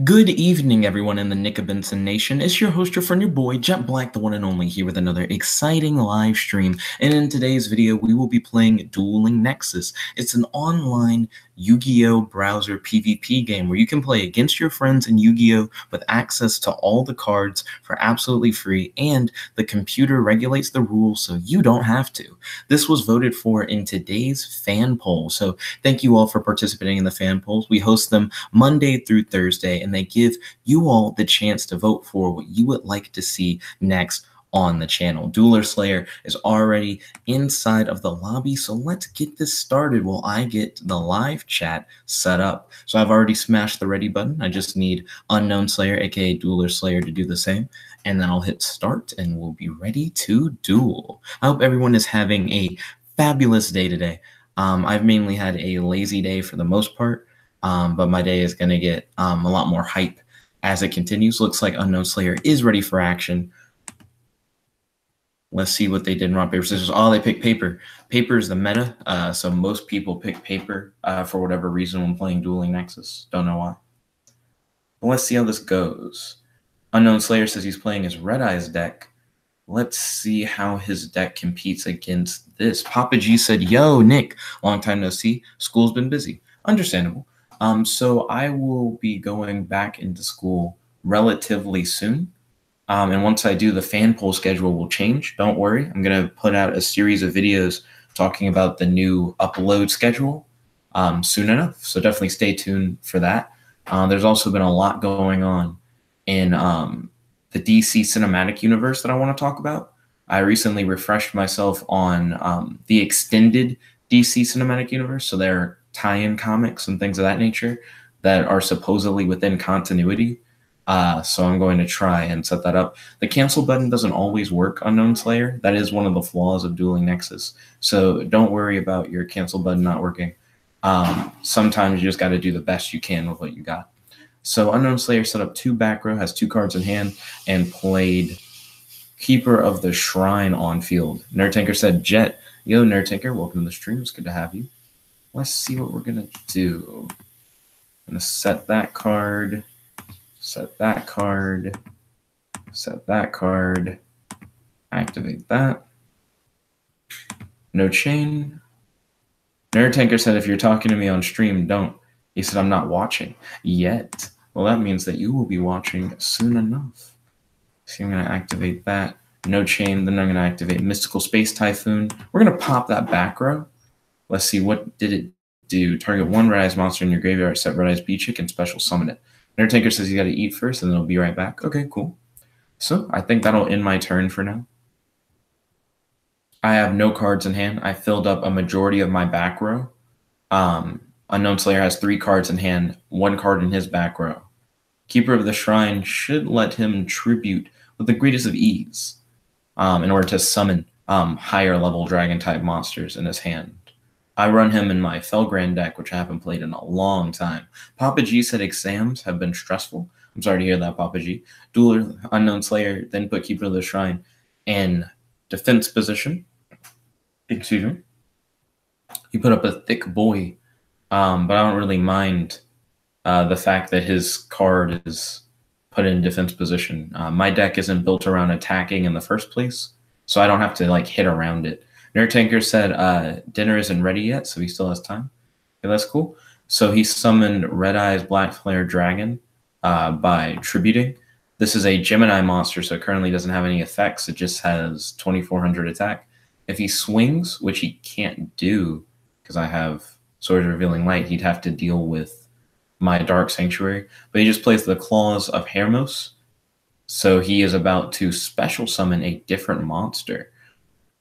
Good evening, everyone in the nickabenson nation. It's your host, your friend, your boy, Jet Black, the one and only, here with another exciting live stream. And in today's video, we will be playing Dueling Nexus. It's an online Yu-Gi-Oh! Browser PvP game where you can play against your friends in Yu-Gi-Oh! With access to all the cards for absolutely free, and the computer regulates the rules so you don't have to. This was voted for in today's fan poll, so thank you all for participating in the fan polls. We host them Monday through Thursday, and they give you all the chance to vote for what you would like to see next on the channel. Dueler Slayer is already inside of the lobby, so let's get this started while I get the live chat set up. So I've already smashed the ready button. I just need Unknown Slayer, aka Dueler Slayer, to do the same, and then I'll hit start and we'll be ready to duel. I hope everyone is having a fabulous day today. I've mainly had a lazy day for the most part, but my day is going to get a lot more hype as it continues. Looks like Unknown Slayer is ready for action. Let's see what they did in rock, paper, scissors. Oh, they picked paper. Paper is the meta, so most people pick paper for whatever reason when playing Dueling Nexus. Don't know why. But let's see how this goes. Unknown Slayer says he's playing his Red Eyes deck. Let's see how his deck competes against this. Papa G said, "Yo, Nick, long time no see. School's been busy." Understandable. So I will be going back into school relatively soon. And once I do, the fan poll schedule will change. Don't worry. I'm going to put out a series of videos talking about the new upload schedule soon enough. So definitely stay tuned for that. There's also been a lot going on in the DC cinematic universe that I want to talk about. I recently refreshed myself on the extended DC cinematic universe. So there are tie-in comics and things of that nature that are supposedly within continuity. So I'm going to try and set that up. The cancel button doesn't always work, Unknown Slayer. That is one of the flaws of Dueling Nexus. So don't worry about your cancel button not working. Sometimes you just got to do the best you can with what you got. So Unknown Slayer set up 2 back row, has 2 cards in hand, and played Keeper of the Shrine on field. Nerd Tanker said, "Jet, yo, Nerd Tanker, welcome to the stream. It's good to have you." Let's see what we're going to do. I'm going to set that card. Set that card, set that card, activate that. No chain. Nerd Tanker said, "If you're talking to me on stream, don't." He said, "I'm not watching yet." Well, that means that you will be watching soon enough. So I'm going to activate that. No chain. Then I'm going to activate Mystical Space Typhoon. We're going to pop that back row. Let's see, what did it do? Target 1 Red Eyes monster in your graveyard, set Red Eyes B-Chick, and special summon it. Nerd Tanker says you got to eat first, and then it'll be right back. Okay, cool. So I think that'll end my turn for now. I have no cards in hand. I filled up a majority of my back row. Unknown Slayer has 3 cards in hand, 1 card in his back row. Keeper of the Shrine should let him tribute with the greatest of ease in order to summon higher level dragon type monsters in his hand. I run him in my Felgrand deck, which I haven't played in a long time. Papa G said exams have been stressful. I'm sorry to hear that, Papa G. Dueler, Unknown Slayer, then put Keeper of the Shrine in defense position. Excuse me. He put up a thick boy, but I don't really mind the fact that his card is put in defense position. My deck isn't built around attacking in the first place, so I don't have to like hit around it. Nerd Tanker said dinner isn't ready yet, so he still has time. Okay, that's cool. So he summoned Red Eyes Black Flare Dragon by tributing. This is a Gemini monster, so it currently doesn't have any effects. It just has 2400 attack. If he swings, which he can't do because I have Swords of Revealing Light, he'd have to deal with my Dark Sanctuary. But he just plays the Claws of Hermos, so he is about to special summon a different monster.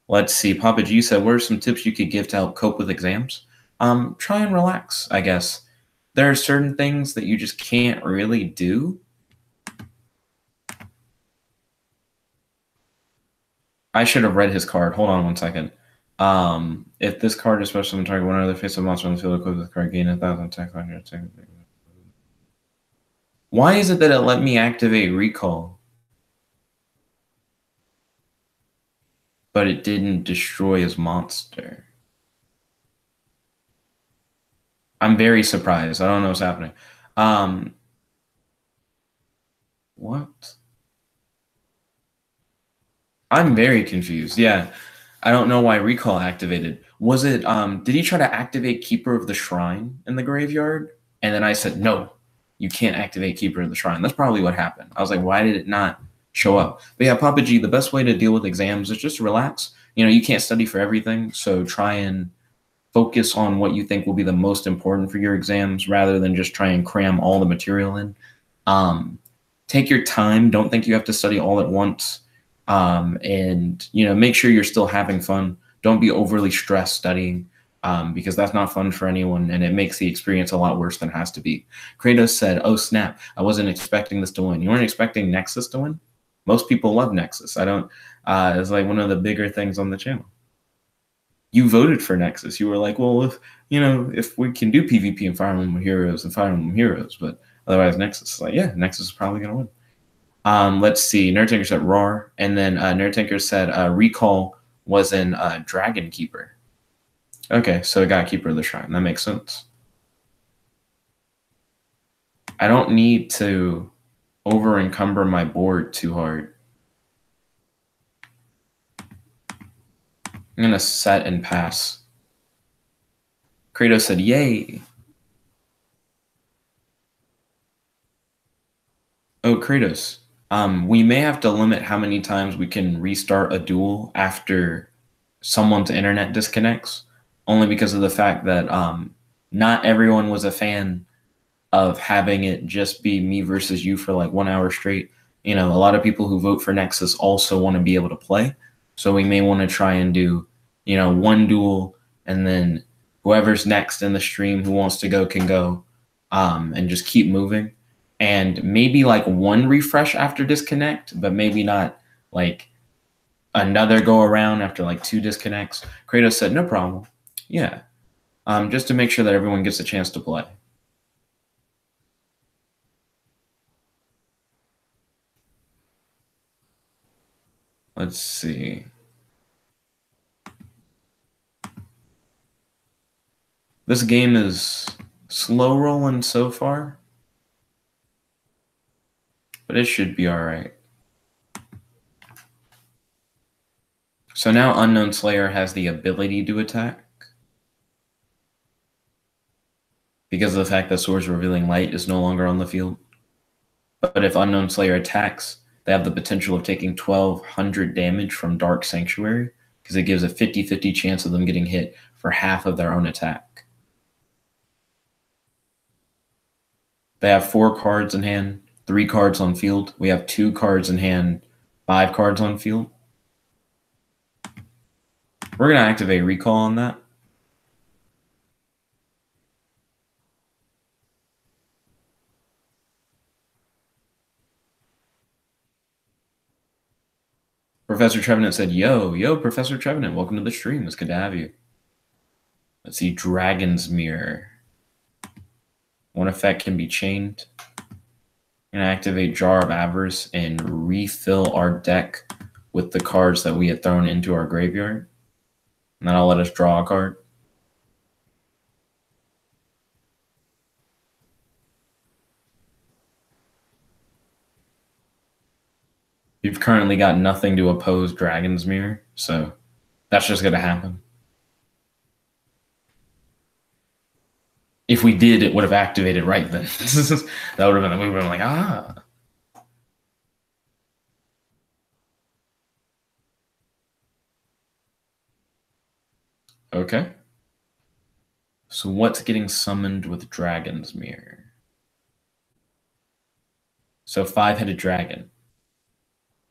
Let's see. Papa G said, "What are some tips you could give to help cope with exams?" Try and relax, I guess. There are certain things that you just can't really do. I should have read his card. Hold on one second. If this card is special in target, one other face-up monster on the field equipped with the card, gain 1,000 attack. Why is it that it let me activate recall, but it didn't destroy his monster? I'm very surprised. I don't know what's happening. What? I'm very confused. Yeah. I don't know why recall activated. Was it did he try to activate Keeper of the Shrine in the graveyard? And then I said, no, you can't activate Keeper of the Shrine. That's probably what happened. I was like, why did it not show up? But yeah, Papa G, the best way to deal with exams is just relax. You know, you can't study for everything, so try and focus on what you think will be the most important for your exams rather than just try and cram all the material in. Take your time. Don't think you have to study all at once. And, you know, make sure you're still having fun. Don't be overly stressed studying because that's not fun for anyone, and it makes the experience a lot worse than it has to be. Kratos said, oh, snap, I wasn't expecting this to win. You weren't expecting Nexus to win? Most people love Nexus. I don't. It's like one of the bigger things on the channel. You voted for Nexus. You were like, well, if you know, if we can do PvP and Fire Emblem Heroes and Fire Emblem Heroes, but otherwise Nexus is like, yeah, Nexus is probably gonna win. Let's see. Nerd Tinker said Roar, and then Nerd Tinker said Recall was in Dragon Keeper. Okay, so it got Keeper of the Shrine. That makes sense. I don't need to over encumber my board too hard. I'm gonna set and pass. Kratos said, yay. Oh, Kratos. We may have to limit how many times we can restart a duel after someone's internet disconnects, only because of the fact that not everyone was a fan of having it just be me versus you for like 1 hour straight. You know, a lot of people who vote for Nexus also want to be able to play. So we may want to try and do, you know, one duel, and then whoever's next in the stream who wants to go can go, and just keep moving. And maybe like one refresh after disconnect, but maybe not like another go around after like 2 disconnects. Kratos said, no problem. Yeah. Just to make sure that everyone gets a chance to play. Let's see. This game is slow rolling so far, but it should be all right. So now Unknown Slayer has the ability to attack because of the fact that Swords Revealing Light is no longer on the field. But if Unknown Slayer attacks, they have the potential of taking 1,200 damage from Dark Sanctuary because it gives a 50-50 chance of them getting hit for half of their own attack. They have 4 cards in hand, 3 cards on field. We have 2 cards in hand, 5 cards on field. We're going to activate Recall on that. Professor Trevenant said, yo, Professor Trevenant, welcome to the stream. It's good to have you. Let's see, Dragon's Mirror. One effect can be chained. And activate Jar of Avarice and refill our deck with the cards that we had thrown into our graveyard. And that'll let us draw a card. You've currently got nothing to oppose Dragon's Mirror, so that's just going to happen. If we did, it would have activated right then. That would have been, we would have been like, ah. Okay. So what's getting summoned with Dragon's Mirror? So 5-headed dragon.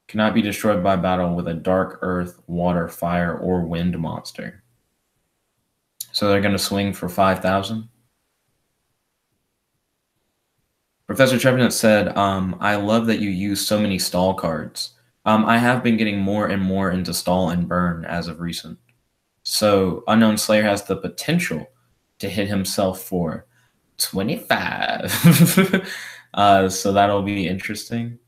Cannot be destroyed by battle with a dark earth, water, fire, or wind monster. So they're going to swing for 5,000. Professor Trevenant said, I love that you use so many stall cards. I have been getting more and more into stall and burn as of recent. So Unknown Slayer has the potential to hit himself for 25. So that'll be interesting.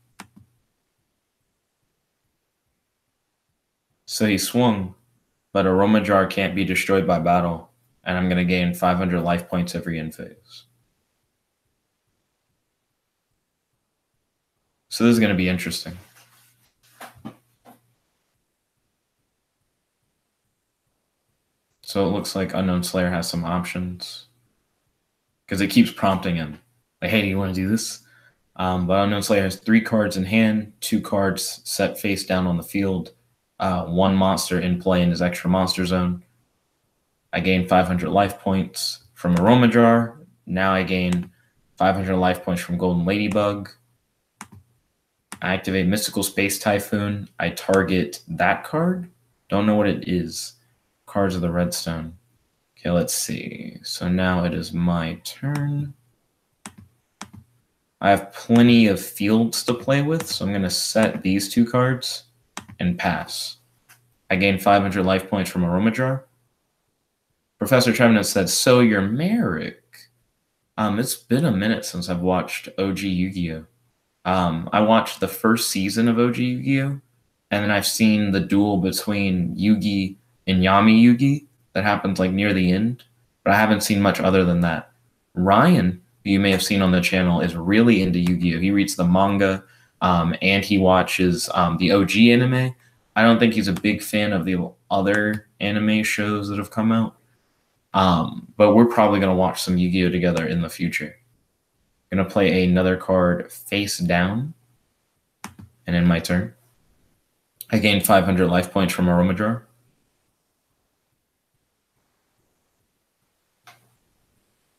So he swung, but Aroma Jar can't be destroyed by battle, and I'm going to gain 500 life points every end phase. So this is going to be interesting. So it looks like Unknown Slayer has some options because it keeps prompting him. Like, hey, do you want to do this? But Unknown Slayer has 3 cards in hand, 2 cards set face down on the field, 1 monster in play in his extra monster zone. I gain 500 life points from Aroma Jar. Now I gain 500 life points from Golden Ladybug. I activate Mystical Space Typhoon. I target that card. Don't know what it is. Cards of the Redstone. Okay, let's see. So now it is my turn. I have plenty of fields to play with, so I'm going to set these 2 cards and pass. I gain 500 life points from Aroma Jar. Professor Trevenant said, so you're Merrick. It's been a minute since I've watched OG Yu-Gi-Oh! I watched the first season of OG Yu-Gi-Oh! And then I've seen the duel between Yugi and Yami Yugi that happens like near the end, but I haven't seen much other than that. Ryan, who you may have seen on the channel, is really into Yu-Gi-Oh! He reads the manga, and he watches the OG anime. I don't think he's a big fan of the other anime shows that have come out. But we're probably going to watch some Yu-Gi-Oh! Together in the future. I'm going to play another card face down. And in my turn, I gain 500 life points from Aroma Jar.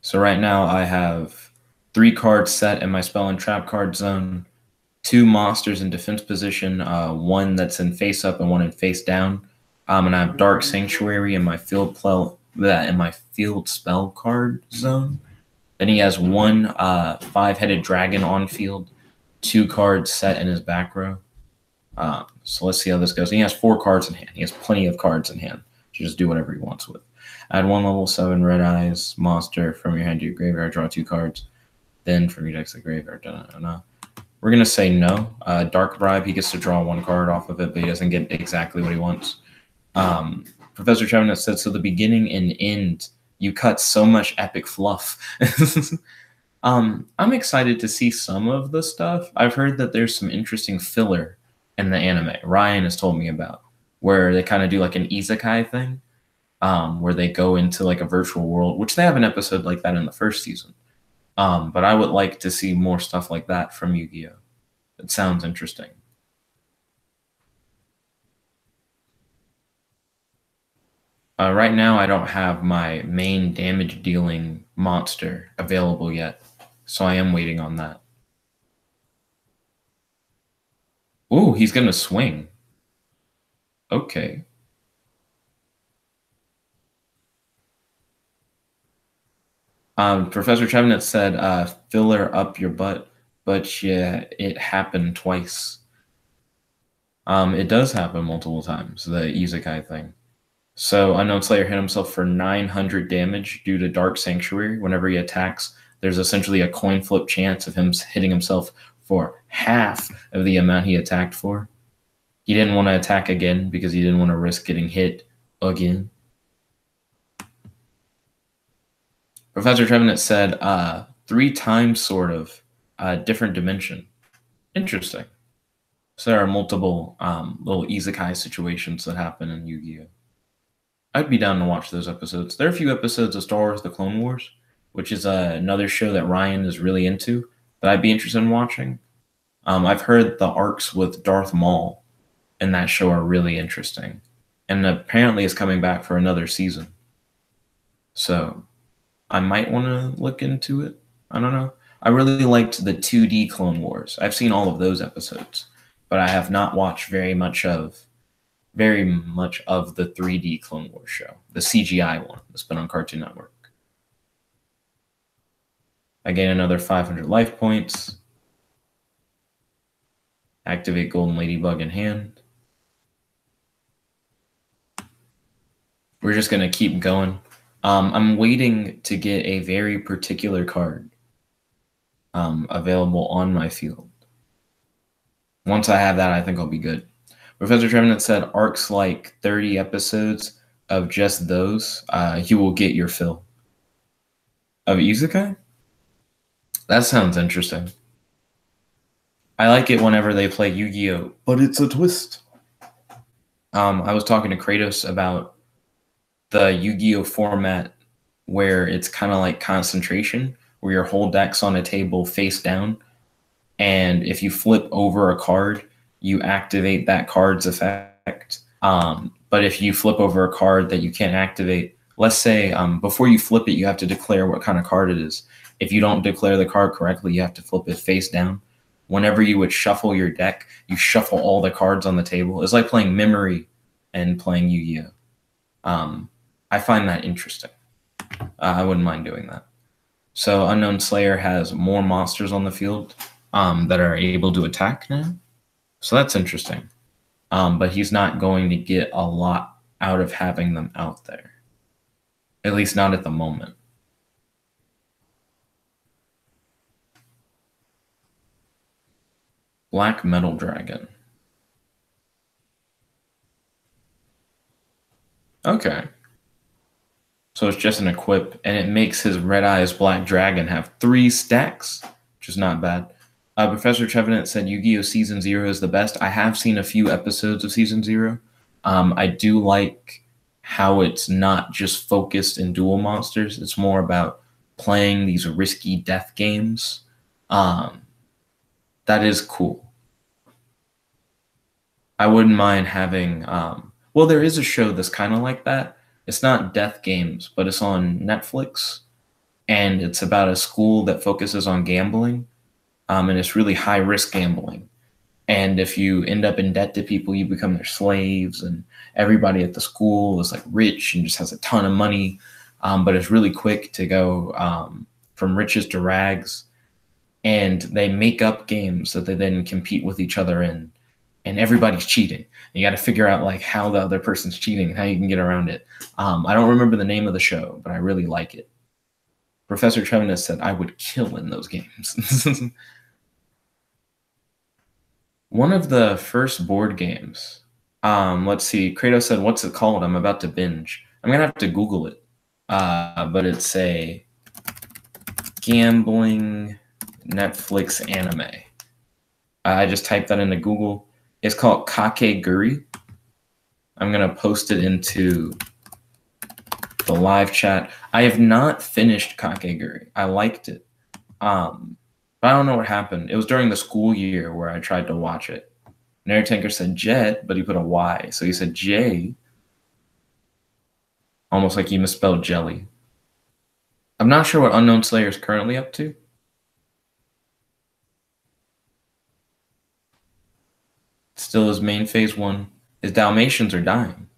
So right now I have 3 cards set in my spell and trap card zone, 2 monsters in defense position, 1 that's in face up and 1 in face down. And I have Dark Sanctuary in my field spell card zone. Then he has 1 5-headed dragon on field, 2 cards set in his back row. So let's see how this goes. He has 4 cards in hand. He has plenty of cards in hand to just do whatever he wants with. Add 1 level 7 Red Eyes monster from your hand to your graveyard. Draw 2 cards. Then from your deck to the graveyard. We're going to say no. Dark Bribe, he gets to draw 1 card off of it, but he doesn't get exactly what he wants. Professor Trevenant said, so the beginning and end, you cut so much epic fluff. I'm excited to see some of the stuff. I've heard that there's some interesting filler in the anime. Ryan has told me about, where they kind of do like an isekai thing, where they go into like a virtual world, which they have an episode like that in the first season. But I would like to see more stuff like that from Yu-Gi-Oh! It sounds interesting. Right now, I don't have my main damage dealing monster available yet, so I am waiting on that. Ooh, he's going to swing. Okay. Professor Trevenant said, filler up your butt, but yeah, it happened twice. It does happen multiple times, the isekai thing. So Unknown Slayer hit himself for 900 damage due to Dark Sanctuary. Whenever he attacks, there's essentially a coin flip chance of him hitting himself for half of the amount he attacked for. He didn't want to attack again because he didn't want to risk getting hit again. Professor Trevenant said 3 times sort of different dimension. Interesting. So there are multiple little isekai situations that happen in Yu-Gi-Oh! I'd be down to watch those episodes. There are a few episodes of Star Wars The Clone Wars, which is another show that Ryan is really into that I'd be interested in watching. I've heard the arcs with Darth Maul in that show are really interesting. And apparently is coming back for another season. So I might want to look into it. I don't know. I really liked the 2D Clone Wars. I've seen all of those episodes, but I have not watched very much of the 3D Clone Wars show, the CGI one that's been on Cartoon Network. I gain another 500 life points. Activate Golden Ladybug in hand. We're just going to keep going. I'm waiting to get a very particular card available on my field. Once I have that, I think I'll be good. Professor Trevenant said arcs like 30 episodes of just those, you will get your fill. Of isekai? That sounds interesting. I like it whenever they play Yu-Gi-Oh, but it's a twist. I was talking to Kratos about the Yu-Gi-Oh format where it's kind of like concentration, where your whole deck's on a table face down, and if you flip over a card, you activate that card's effect. But if you flip over a card that you can't activate, let's say before you flip it, you have to declare what kind of card it is. If you don't declare the card correctly, you have to flip it face down. Whenever you would shuffle your deck, you shuffle all the cards on the table. It's like playing memory and playing Yu-Gi-Oh. I find that interesting. I wouldn't mind doing that. So Unknown Slayer has more monsters on the field that are able to attack now. So that's interesting. But he's not going to get a lot out of having them out there. At least not at the moment. Black Metal Dragon. Okay. So it's just an equip, and it makes his Red Eyes Black Dragon have 3 stacks, which is not bad. Professor Trevenant said Yu-Gi-Oh! Season 0 is the best. I have seen a few episodes of Season 0. I do like how it's not just focused in duel monsters. It's more about playing these risky death games. That is cool. I wouldn't mind having... well, there is a show that's kind of like that. It's not death games, but it's on Netflix. And it's about a school that focuses on gambling. And it's really high-risk gambling. And if you end up in debt to people, you become their slaves. And everybody at the school is like rich and just has a ton of money. But it's really quick to go from riches to rags. And they make up games that they then compete with each other in. And everybody's cheating. You got to figure out like how the other person's cheating and how you can get around it. I don't remember the name of the show, but I really like it. Professor Trevenant said I would kill in those games. One of the first board games. Let's see. Kratos said, "What's it called? I'm about to binge." I'm gonna have to Google it. But it's a gambling Netflix anime. I just typed that into Google. It's called Kakeguri. I'm going to post it into the live chat. I have not finished Kakeguri. I liked it. But I don't know what happened. It was during the school year where I tried to watch it. Nerd Tanker said Jet, but he put a Y. So he said J. Almost like he misspelled jelly. I'm not sure what Unknown Slayer is currently up to. Still his main phase 1. His Dalmatians are dying.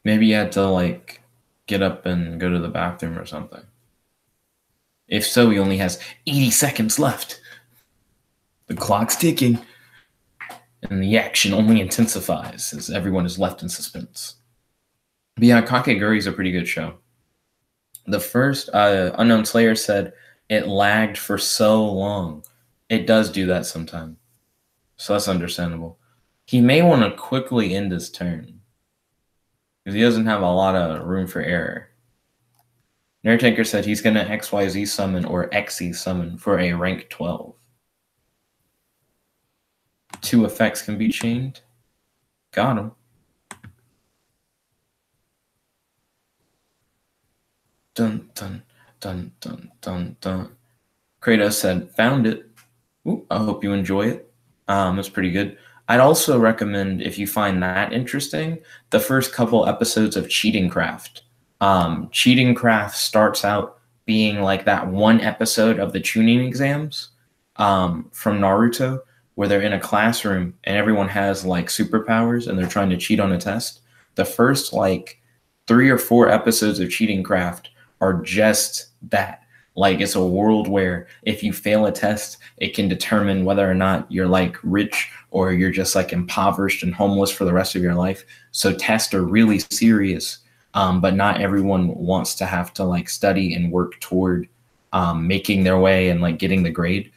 Maybe he had to like get up and go to the bathroom or something. If so, he only has 80 seconds left. The clock's ticking. And the action only intensifies as everyone is left in suspense. But yeah, Kakeguri is a pretty good show. The first Unknown Slayer said it lagged for so long. It does do that sometimes. So that's understandable. He may want to quickly end his turn. Because he doesn't have a lot of room for error. Nerd Tanker said he's going to XYZ summon or XE summon for a rank 12. 2 effects can be chained. Got him. Dun, dun, dun, dun, dun, dun. Kratos said, found it. Ooh, I hope you enjoy it. It's pretty good. I'd also recommend, if you find that interesting, the first couple episodes of Cheating Craft. Cheating Craft starts out being like that one episode of the Chunin exams from Naruto, where they're in a classroom and everyone has like superpowers and they're trying to cheat on a test. The first like 3 or 4 episodes of Cheating Craft are just that. Like it's a world where if you fail a test, it can determine whether or not you're like rich or you're just like impoverished and homeless for the rest of your life. So tests are really serious, but not everyone wants to have to like study and work toward making their way and like getting the grade.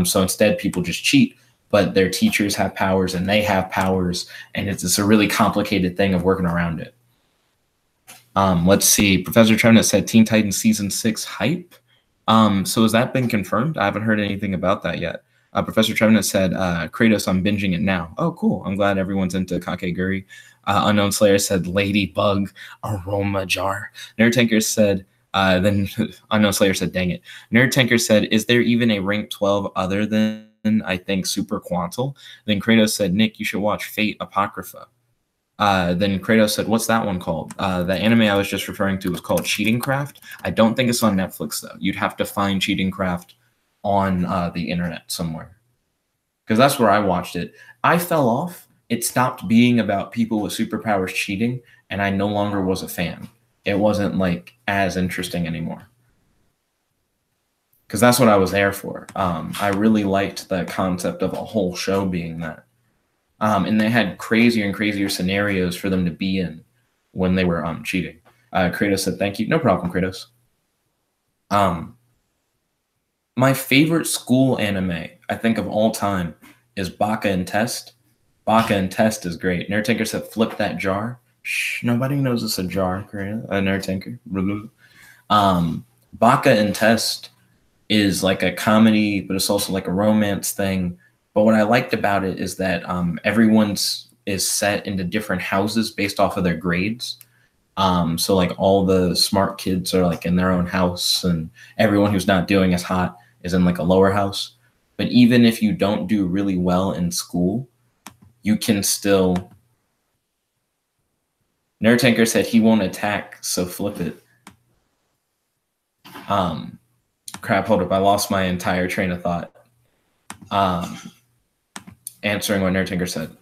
So instead people just cheat, but their teachers have powers and they have powers, and it's a really complicated thing of working around it. Let's see. Professor Trevnut said Teen Titans Season 6 hype. So has that been confirmed? I haven't heard anything about that yet. Professor Trevnut said, Kratos, I'm binging it now. Oh, cool. I'm glad everyone's into Kakeguri. Unknown Slayer said, Ladybug Aroma Jar. Nerd Tanker said, then Unknown Slayer said, dang it. Nerd Tanker said, is there even a rank 12 other than, I think, Super Quantal? Then Kratos said, Nick, you should watch Fate Apocrypha. Then Kratos said, what's that one called? The anime I was just referring to was called Cheating Craft. I don't think it's on Netflix, though. You'd have to find Cheating Craft on the internet somewhere. Because that's where I watched it. I fell off. It stopped being about people with superpowers cheating, and I no longer was a fan. It wasn't, like, as interesting anymore. Because that's what I was there for. I really liked the concept of a whole show being that. And they had crazier and crazier scenarios for them to be in when they were cheating. Kratos said, thank you. No problem, Kratos. My favorite school anime, I think, of all time is Baka and Test. Baka and Test is great. Nerd Tinker said, flip that jar. Shh, nobody knows it's a jar, Nerd Tinker. Baka and Test is like a comedy, but it's also like a romance thing. But what I liked about it is that everyone's is set into different houses based off of their grades. So like all the smart kids are like in their own house, and everyone who's not doing as hot is in like a lower house. But even if you don't do really well in school, you can still. Nerd Tanker said he won't attack, so flip it. Crap, hold up, I lost my entire train of thought. Answering what Nerd Tinker said.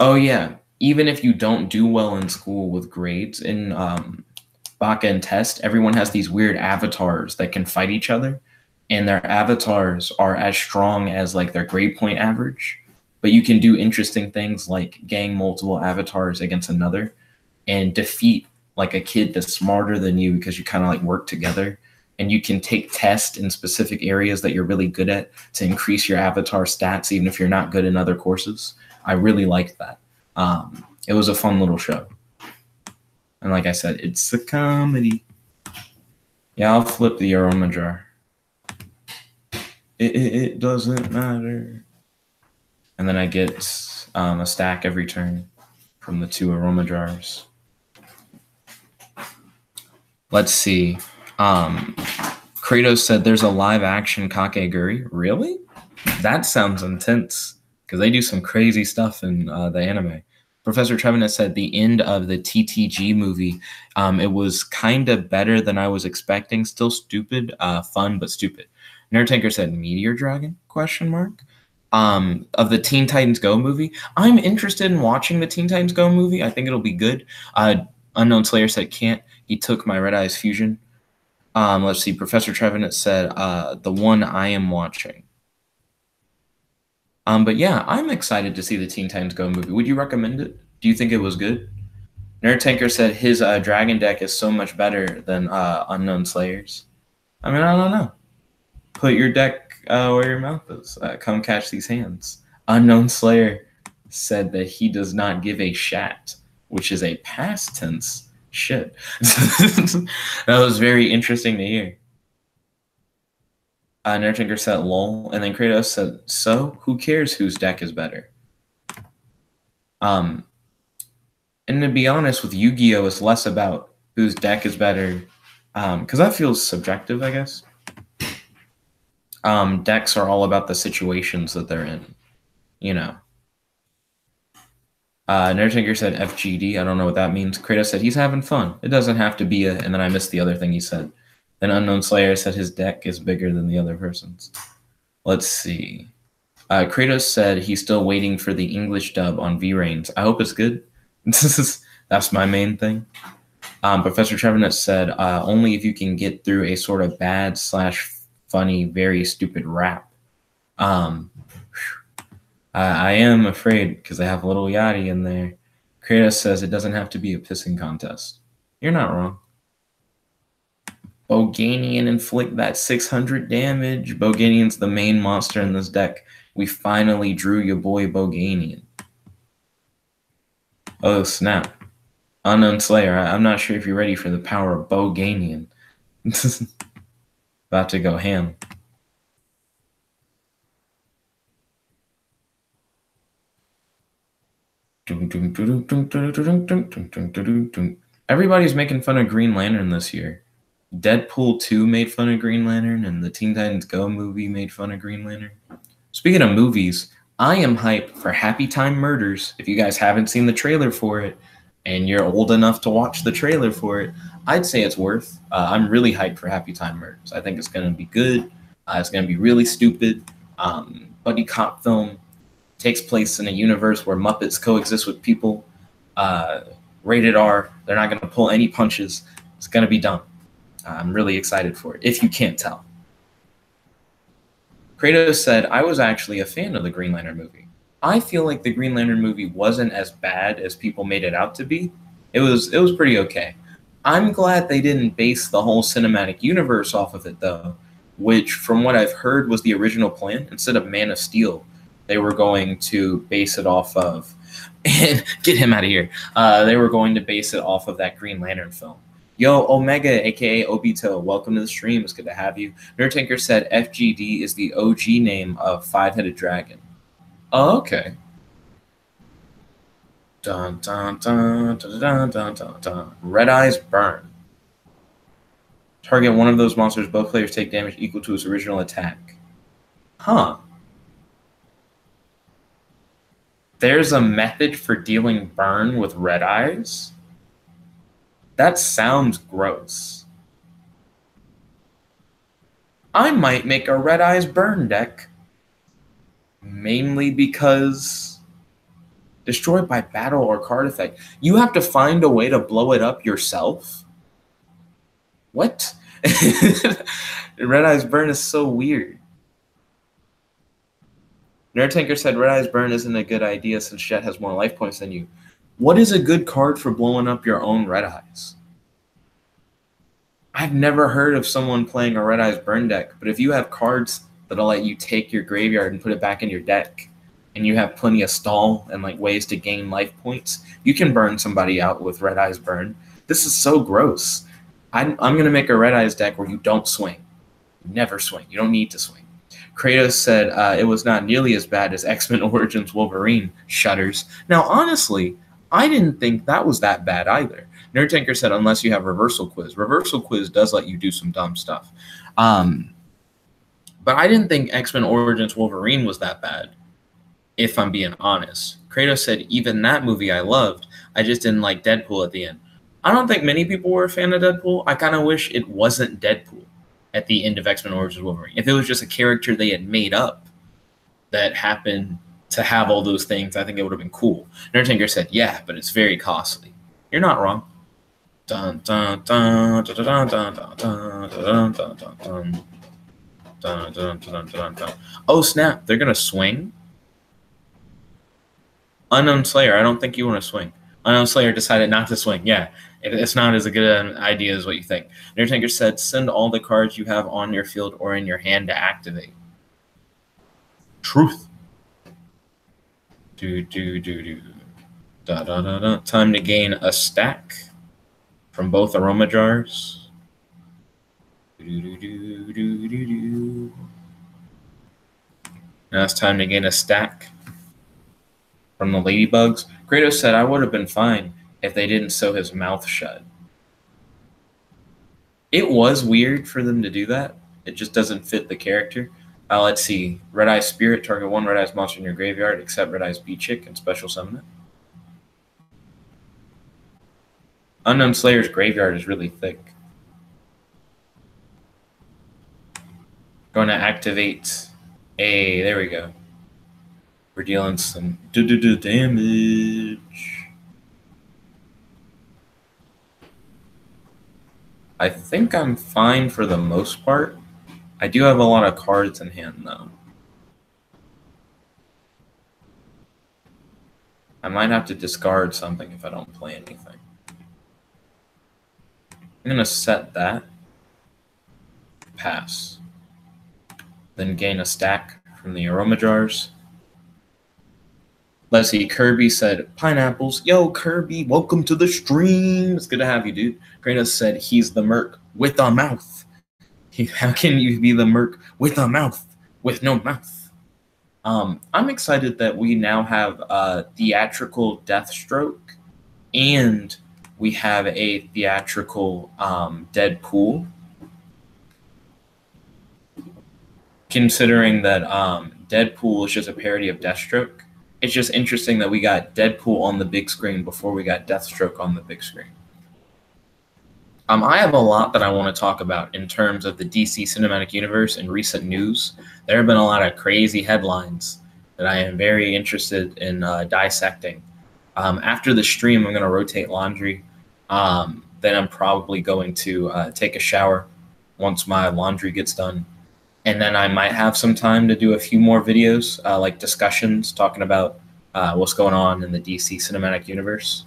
Oh yeah, even if you don't do well in school with grades in Baka and Test, everyone has these weird avatars that can fight each other, and their avatars are as strong as like their grade point average. But you can do interesting things like gang multiple avatars against another and defeat like a kid that's smarter than you because you kind of like work together. And you can take tests in specific areas that you're really good at to increase your avatar stats, even if you're not good in other courses. I really liked that. It was a fun little show. And like I said, it's a comedy. Yeah, I'll flip the aroma jar. It doesn't matter. And then I get a stack every turn from the 2 aroma jars. Let's see. Kratos said there's a live action Kakeguri. Really? That sounds intense because they do some crazy stuff in the anime. Professor Trevnut said the end of the TTG movie, it was kind of better than I was expecting. Still stupid, fun, but stupid. Nerd Tanker said Meteor Dragon? ? Of the Teen Titans Go movie. I'm interested in watching the Teen Titans Go movie. I think it'll be good. Unknown Slayer said can't. He took my Red Eyes Fusion. Let's see. Professor Trevnut said the one I am watching. But yeah, I'm excited to see the Teen Titans Go movie. Would you recommend it? Do you think it was good? Nerd Tanker said his dragon deck is so much better than Unknown Slayer's. I mean, I don't know. Put your deck where your mouth is. Come catch these hands. Unknown Slayer said that he does not give a shat, which is a past tense. Shit. That was very interesting to hear. Nerd Tinker said lol, and then Kratos said, so who cares whose deck is better? And to be honest, with Yu-Gi-Oh, it's less about whose deck is better, because that feels subjective, I guess. Decks are all about the situations that they're in, you know. Nerd Tinker said FGD. I don't know what that means. Kratos said he's having fun. It doesn't have to be and then I missed the other thing he said. Then Unknown Slayer said his deck is bigger than the other person's. Let's see. Kratos said he's still waiting for the English dub on V-Reigns. I hope it's good. That's my main thing. Professor Trevnut said only if you can get through a sort of bad / funny, very stupid rap. I am afraid because I have a little Yachty in there. Kratos says it doesn't have to be a pissing contest. You're not wrong. Boganian inflict that 600 damage. Boganian's the main monster in this deck. We finally drew your boy Boganian. Oh, snap. Unknown Slayer, I'm not sure if you're ready for the power of Boganian. About to go ham. Everybody's making fun of Green Lantern this year. Deadpool 2 made fun of Green Lantern, and the Teen Titans Go movie made fun of Green Lantern. Speaking of movies, I am hyped for Happy Time Murders. If you guys haven't seen the trailer for it, and you're old enough to watch the trailer for it, I'd say it's worth. I'm really hyped for Happy Time Murders. I think it's going to be good. It's going to be really stupid. Buddy cop film takes place in a universe where Muppets coexist with people. Rated R. They're not going to pull any punches. It's going to be dumb. I'm really excited for it, if you can't tell. Kratos said, I was actually a fan of the Green Lantern movie. I feel like the Green Lantern movie wasn't as bad as people made it out to be. It was pretty okay. I'm glad they didn't base the whole cinematic universe off of it, though, which, from what I've heard, was the original plan. Instead of Man of Steel, they were going to base it off of, and get him out of here. They were going to base it off of that Green Lantern film. Yo, Omega, aka Obito, welcome to the stream. It's good to have you. Nerdtanker said FGD is the OG name of Five-Headed Dragon. Oh, okay. Dun, dun, dun, dun, dun, dun, dun, dun. Red Eyes Burn. Target one of those monsters. Both players take damage equal to its original attack. Huh. There's a method for dealing burn with Red Eyes? That sounds gross. I might make a Red Eyes Burn deck. Mainly because destroyed by battle or card effect. You have to find a way to blow it up yourself? What? Red Eyes Burn is so weird. Nerdtanker said Red Eyes Burn isn't a good idea since Jet has more life points than you. What is a good card for blowing up your own Red Eyes? I've never heard of someone playing a Red Eyes Burn deck, but if you have cards that'll let you take your graveyard and put it back in your deck, and you have plenty of stall and like ways to gain life points, you can burn somebody out with Red Eyes Burn. This is so gross. I'm going to make a Red Eyes deck where you don't swing. You never swing. You don't need to swing. Kratos said it was not nearly as bad as X-Men Origins Wolverine. Shudders. Now, honestly, I didn't think that was that bad either. Nerdtanker said unless you have Reversal Quiz. Reversal Quiz does let you do some dumb stuff. But I didn't think X-Men Origins Wolverine was that bad, if I'm being honest. Kratos said even that movie I loved. I just didn't like Deadpool at the end. I don't think many people were a fan of Deadpool. I kind of wish it wasn't Deadpool at the end of X-Men Origins Wolverine. If it was just a character they had made up that happened to have all those things, I think it would have been cool. Nerdtanker said, yeah, but it's very costly. You're not wrong. Dun, dun, dun, dun, dun, dun, dun, dun, dun, dun, dun, dun. Dun, dun, dun, dun, dun. Oh, snap. They're going to swing? Unknown Slayer, I don't think you want to swing. Unknown Slayer decided not to swing. Yeah, it's not as a good an idea as what you think. Nerdtanker said, send all the cards you have on your field or in your hand to activate. Truth. Do, do, do, do. Da, da, da, da. Time to gain a stack from both aroma jars. Do, do, do, do, do, do. Now it's time to gain a stack from the ladybugs. Kratos said, I would have been fine if they didn't sew his mouth shut. It was weird for them to do that. It just doesn't fit the character. Let's see. Red Eye Spirit, target one Red Eyes monster in your graveyard, except Red Eyes B-Chick, and special summon it. Unknown Slayer's graveyard is really thick. Going to activate a... There we go. We're dealing some damage. I think I'm fine for the most part. I do have a lot of cards in hand, though. I might have to discard something if I don't play anything. I'm going to set that. Pass. Then gain a stack from the aroma jars. Let's see. Kirby said, pineapples. Yo, Kirby, welcome to the stream. It's good to have you, dude. Kratos said, he's the merc with a mouth. How can you be the merc with a mouth? With no mouth. I'm excited that we now have a theatrical Deathstroke and we have a theatrical Deadpool. Considering that Deadpool is just a parody of Deathstroke, it's just interesting that we got Deadpool on the big screen before we got Deathstroke on the big screen. I have a lot that I want to talk about in terms of the DC Cinematic Universe and recent news. There have been a lot of crazy headlines that I am very interested in dissecting. After the stream, I'm going to rotate laundry. Then I'm probably going to take a shower once my laundry gets done. And then I might have some time to do a few more videos, like discussions, talking about what's going on in the DC Cinematic Universe.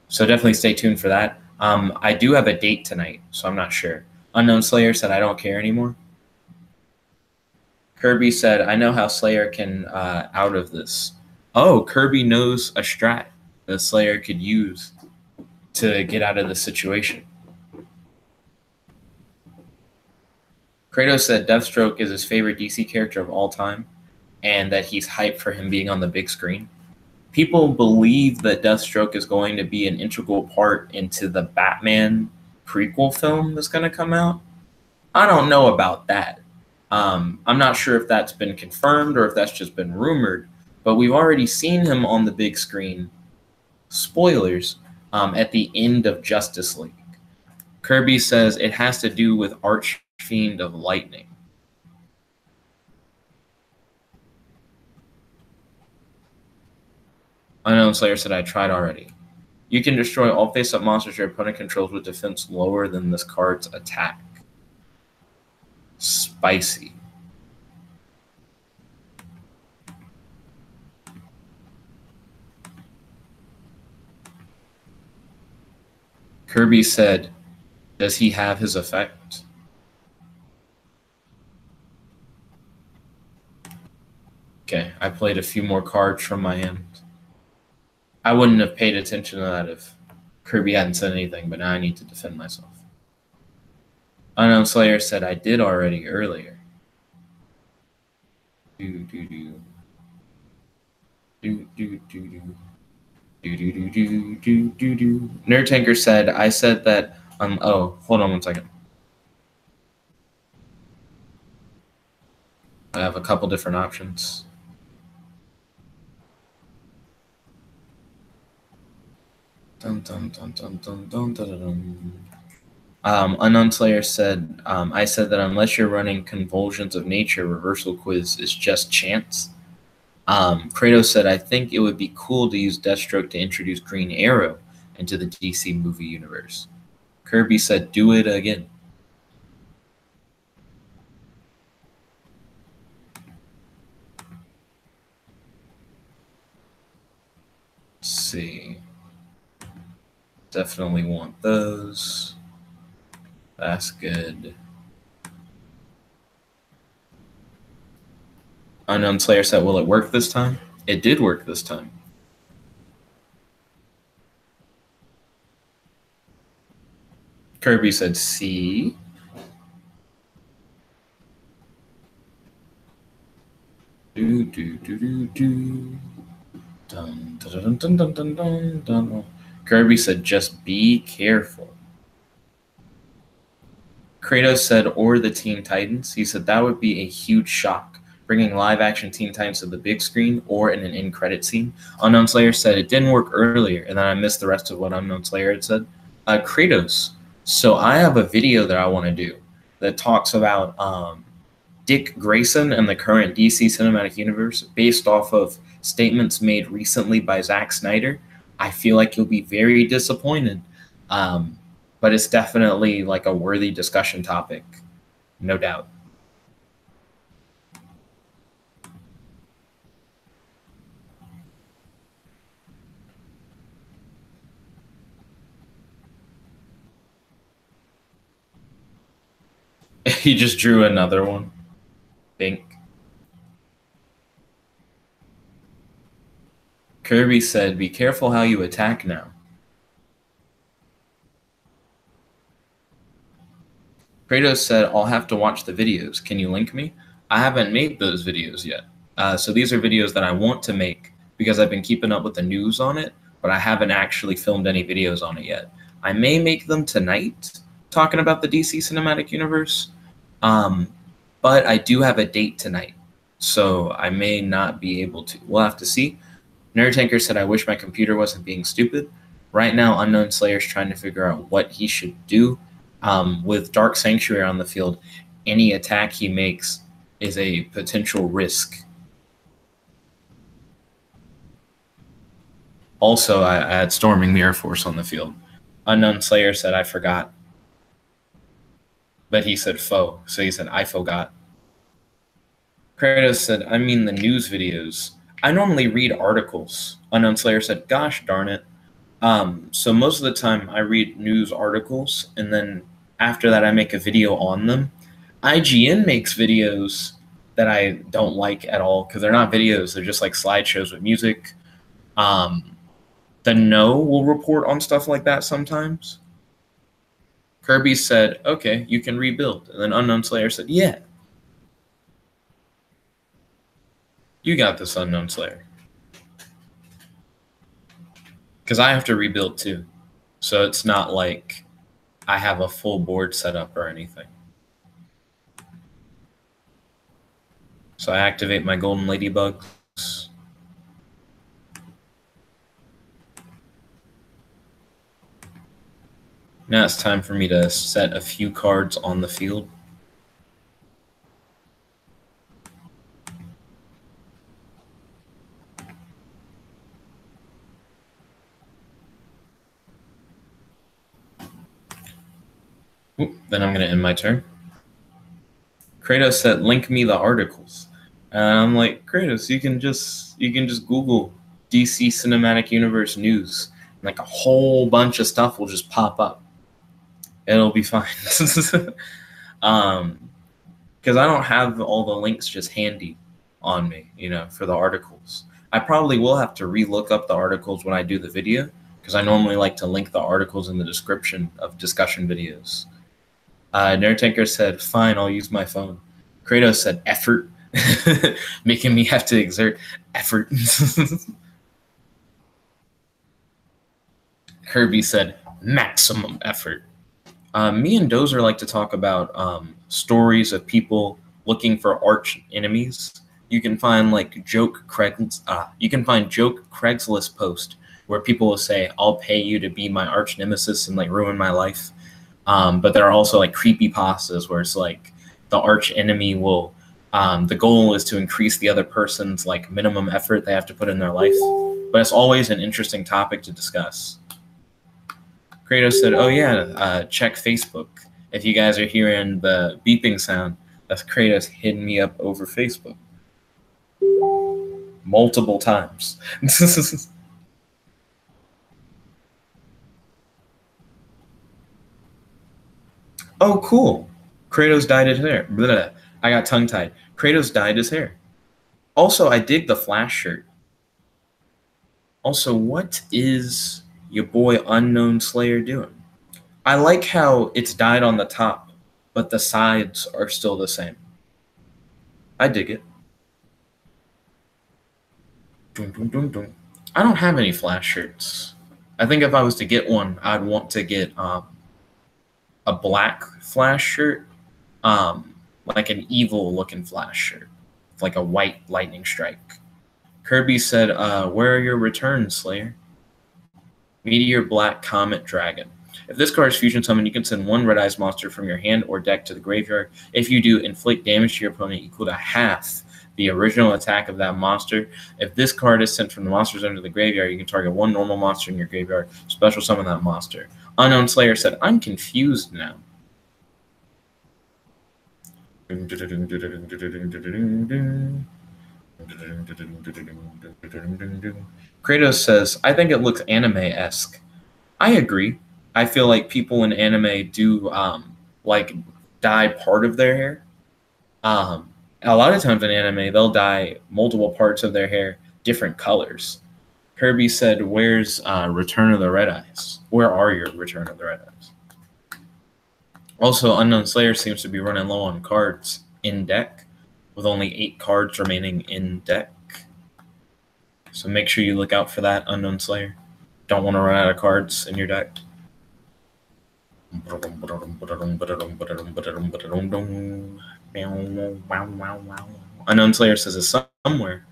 So definitely stay tuned for that. I do have a date tonight, so I'm not sure. Unknown Slayer said, I don't care anymore. Kirby said, I know how Slayer can out of this. Oh, Kirby knows a strat that Slayer could use to get out of this situation. Kratos said Deathstroke is his favorite DC character of all time, and that he's hyped for him being on the big screen. People believe that Deathstroke is going to be an integral part into the Batman prequel film that's going to come out. I don't know about that. I'm not sure if that's been confirmed or if that's just been rumored, but we've already seen him on the big screen, spoilers, at the end of Justice League. Kirby says it has to do with Archfiend of Lightning. Unknown Slayer said, I tried already. You can destroy all face-up monsters your opponent controls with defense lower than this card's attack. Spicy. Kirby said, does he have his effect? Okay, I played a few more cards from my end. I wouldn't have paid attention to that if Kirby hadn't said anything, but now I need to defend myself. Unknown Slayer said, I did already earlier. Nerd Tanker said, I said that, oh, hold on one second. I have a couple different options. Unknown Slayer said, I said that unless you're running Convulsions of Nature, Reversal Quiz is just chance. Kratos said, I think it would be cool to use Deathstroke to introduce Green Arrow into the DC movie universe. Kirby said, do it again. Let's see. Definitely want those. That's good. Unknown Slayer said, will it work this time? It did work this time. Kirby said, C. Do, do, do, do, do. Dun, dun, dun, dun, dun, dun, dun. Kirby said, just be careful. Kratos said, or the Teen Titans. He said, that would be a huge shock, bringing live-action Teen Titans to the big screen or in an end-credit scene. Unknown Slayer said, it didn't work earlier, and then I missed the rest of what Unknown Slayer had said. Kratos, so I have a video that I want to do that talks about Dick Grayson and the current DC Cinematic Universe based off of statements made recently by Zack Snyder. I feel like you'll be very disappointed. But it's definitely like a worthy discussion topic, no doubt. He just drew another one. Bink. Kirby said, be careful how you attack now. Kratos said, I'll have to watch the videos. Can you link me? I haven't made those videos yet. So these are videos that I want to make because I've been keeping up with the news on it, but I haven't actually filmed any videos on it yet. I may make them tonight, talking about the DC Cinematic Universe, but I do have a date tonight, so I may not be able to. We'll have to see. Nerd Tanker said, I wish my computer wasn't being stupid. Right now, Unknown Slayer's trying to figure out what he should do. With Dark Sanctuary on the field, any attack he makes is a potential risk. Also, I had Storming Mirror Force on the field. Unknown Slayer said, I forgot. But he said foe, so he said, I forgot. Kratos said, I mean the news videos. I normally read articles. Unknown Slayer said, gosh darn it. So most of the time I read news articles, and then after that I make a video on them. IGN makes videos that I don't like at all because they're not videos. They're just like slideshows with music. The No will report on stuff like that sometimes. Kirby said, okay, you can rebuild. And then Unknown Slayer said, yeah. You got this, Unknown Slayer. Because I have to rebuild too. So it's not like I have a full board set up or anything. So I activate my golden ladybugs. Now it's time for me to set a few cards on the field. Then I'm going to end my turn. Kratos said, link me the articles. And I'm like, Kratos, you can just Google DC Cinematic Universe news. And like a whole bunch of stuff will just pop up. It'll be fine. Because I don't have all the links just handy on me, for the articles. I probably will have to relook up the articles when I do the video, because I normally like to link the articles in the description of discussion videos. Nerd Tanker said, fine, I'll use my phone. Kratos said, effort, making me have to exert effort. Kirby said, maximum effort. Me and Dozer like to talk about stories of people looking for arch enemies. You can find joke Craigslist post where people will say, I'll pay you to be my arch nemesis and ruin my life. But there are also creepypastas where it's the arch enemy will, the goal is to increase the other person's minimum effort they have to put in their life. But it's always an interesting topic to discuss. Kratos said, oh yeah, check Facebook. If you guys are hearing the beeping sound, that's Kratos hitting me up over Facebook. Multiple times. Oh, cool. Kratos dyed his hair. Blah, I got tongue-tied. Kratos dyed his hair. Also, I dig the Flash shirt. Also, what is your boy Unknown Slayer doing? I like how it's dyed on the top, but the sides are still the same. I dig it. Dun, dun, dun, dun. I don't have any Flash shirts. I think if I was to get one, I'd want to get a black Flash shirt, like an evil-looking Flash shirt, like a white lightning strike. Kirby said, where are your returns, Slayer? Meteor Black Comet Dragon. If this card is fusion summoned, you can send one Red Eyes monster from your hand or deck to the graveyard. If you do, inflict damage to your opponent equal to half the original attack of that monster. If this card is sent from the monster zone to the graveyard, you can target one normal monster in your graveyard, special summon that monster. Unknown Slayer said, I'm confused now. Kratos says, I think it looks anime-esque. I agree. I feel like people in anime do dye part of their hair. A lot of times in anime, they'll dye multiple parts of their hair different colors. Kirby said, "Where's Return of the Red Eyes? Where are your Return of the Red Eyes?" Also, Unknown Slayer seems to be running low on cards in deck, with only 8 cards remaining in deck. So make sure you look out for that, Unknown Slayer. Don't want to run out of cards in your deck. Unknown Slayer says it's somewhere.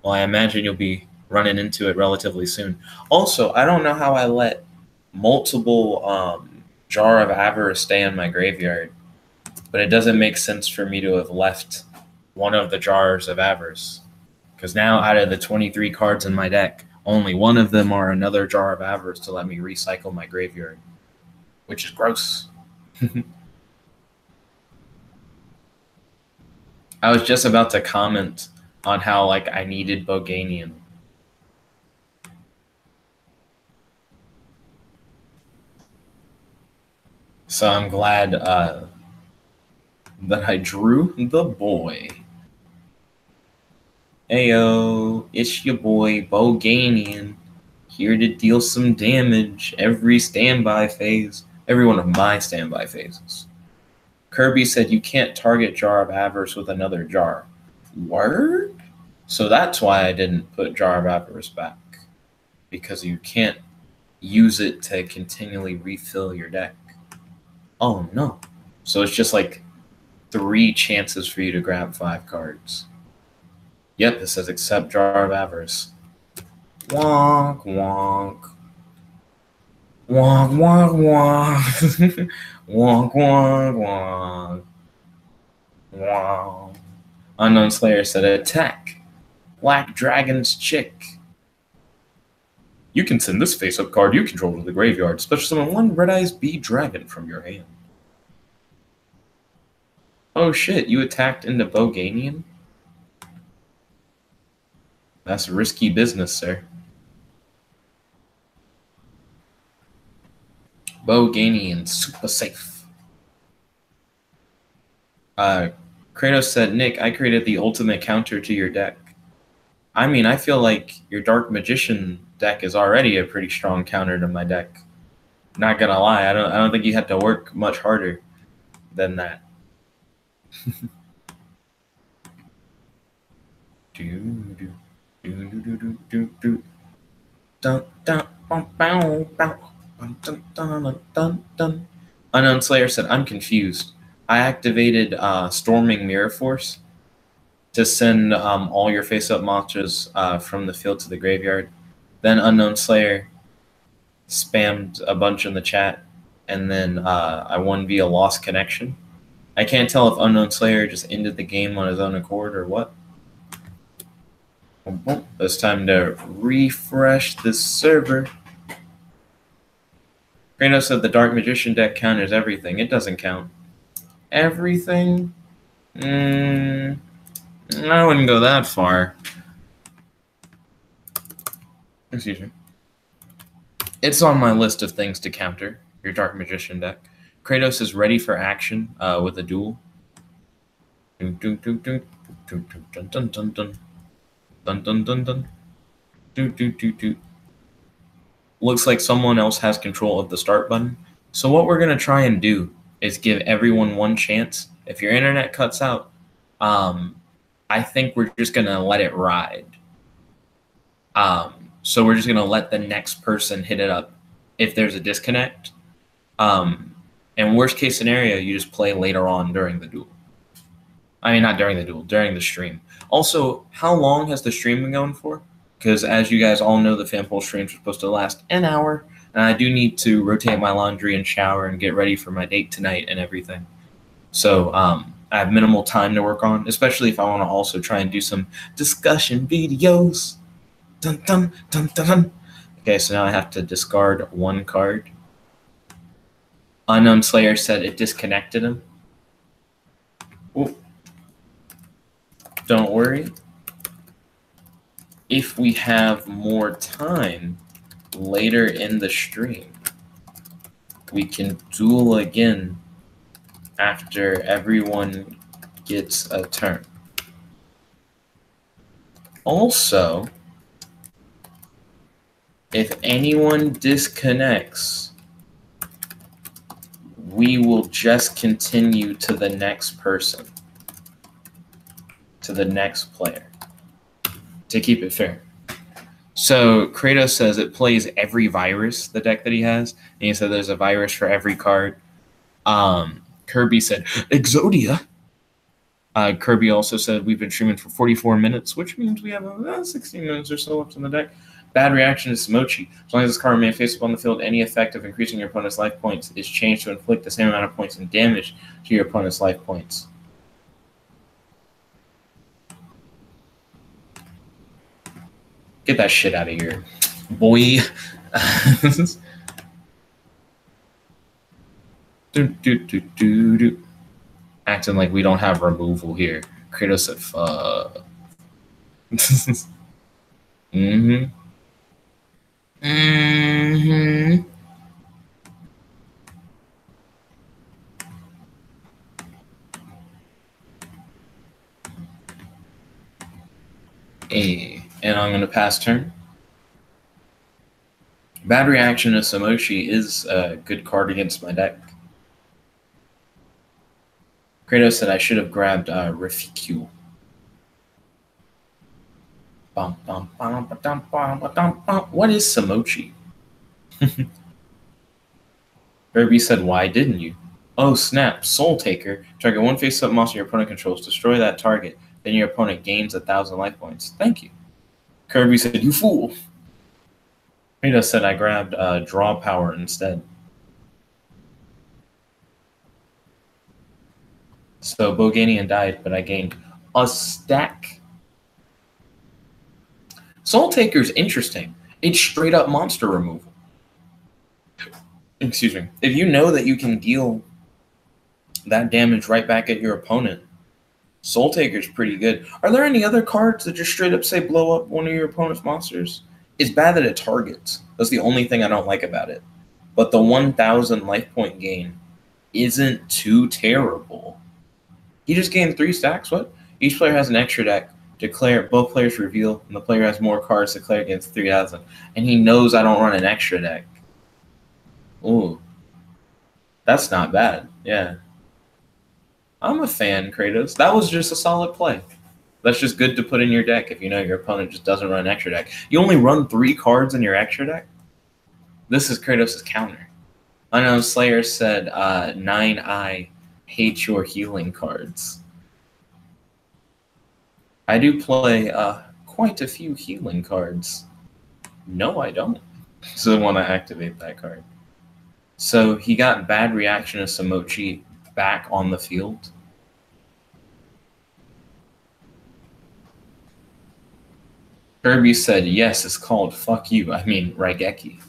Well, I imagine you'll be running into it relatively soon. Also, I don't know how I let multiple Jar of Avarice stay in my graveyard, but it doesn't make sense for me to have left one of the Jars of Avarice, because now out of the 23 cards in my deck, only one of them are another Jar of Avarice to let me recycle my graveyard, which is gross. I was just about to comment on how like I needed Boganian. So I'm glad that I drew the boy. Ayo, it's your boy Boganian, here to deal some damage every standby phase, every one of my standby phases. Kirby said you can't target Jar of Avarice with another jar. Word? So that's why I didn't put Jar of Avarice back, because you can't use it to continually refill your deck. Oh no. So it's just like 3 chances for you to grab 5 cards. Yep, it says except Jar of Avarice. Wonk, wonk. Wonk, wonk, wonk. Wonk, wonk, wonk. Wonk. Unknown Slayer said attack. Black Dragon's Chick. You can send this face-up card you control to the graveyard. Special summon 1 Red Eyes Bee Dragon from your hand. Oh shit, you attacked into Boganian? That's risky business, sir. Boganian, super safe. Kratos said, Nick, I created the ultimate counter to your deck. I mean, I feel like your Dark Magician deck is already a pretty strong counter to my deck. Not gonna lie, I don't think you had to work much harder than that. Unknown Slayer said, I'm confused. I activated Storming Mirror Force to send all your face-up monsters from the field to the graveyard. Then Unknown Slayer spammed a bunch in the chat, and then I won via lost connection. I can't tell if Unknown Slayer just ended the game on his own accord or what. It's time to refresh the server. Kratos said the Dark Magician deck counters everything. It doesn't count. Everything? I wouldn't go that far. Excuse me. It's on my list of things to counter your Dark Magician deck. Kratos is ready for action with a duel. Dun dun dun dun dun dun dun dun dun dun dun dun dun. Do do do do. Looks like someone else has control of the start button. So what we're gonna try and do is give everyone one chance. If your internet cuts out, I think we're just gonna let it ride. So we're just gonna let the next person hit it up if there's a disconnect. And worst case scenario, you just play later on during the duel. I mean, not during the duel, during the stream. Also, how long has the stream been going for? Because as you guys all know, the Fanpole streams are supposed to last an hour, and I do need to rotate my laundry and shower and get ready for my date tonight and everything. So I have minimal time to work on, especially if I want to also try and do some discussion videos. Dun, dun, dun, dun, dun. Okay, so now I have to discard 1 card. Unknown Slayer said it disconnected him. Ooh. Don't worry. If we have more time later in the stream, we can duel again after everyone gets a turn. Also, If anyone disconnects, we will just continue to the next person, to the next player, to keep it fair. So Kratos says it plays every virus, the deck that he has, and he said there's a virus for every card. Kirby said Exodia. Kirby also said we've been streaming for 44 minutes, which means we have 16 minutes or so left in the deck. Bad reaction is Smochi. As long as this card remains face up on the field, any effect of increasing your opponent's life points is changed to inflict the same amount of points and damage to your opponent's life points. Get that shit out of here, boy. Acting like we don't have removal here. Kratos said, fuck. Hey, and I'm going to pass turn. Bad reaction to Samoshi is a good card against my deck. Kratos said I should have grabbed Rafiki. What is Samochi? Kirby said, why didn't you? Oh, snap. Soul Taker. Target one face-up monster your opponent controls. Destroy that target. Then your opponent gains 1,000 life points. Thank you. Kirby said, you fool. Kratos said I grabbed Draw Power instead. So Boganian died, but I gained a stack. Soul Taker's interesting. It's straight up monster removal. Excuse me. If you know that you can deal that damage right back at your opponent, Soul Taker's pretty good. Are there any other cards that just straight up say blow up one of your opponent's monsters? It's bad that it targets. That's the only thing I don't like about it. But the 1,000 life point gain isn't too terrible. He just gained 3 stacks. What? Each player has an extra deck. Declare both players reveal, and the player has more cards declared against 3,000. And he knows I don't run an extra deck. Ooh, that's not bad. Yeah, I'm a fan, Kratos. That was just a solid play. That's just good to put in your deck if you know your opponent just doesn't run an extra deck. You only run 3 cards in your extra deck? This is Kratos' counter. Unknown Slayer said, 9i hate your healing cards. I do play quite a few healing cards. No, I don't. So I want to activate that card. So he got bad reaction of Samochi back on the field. Kirby said, yes, it's called fuck you. I mean, Raigeki.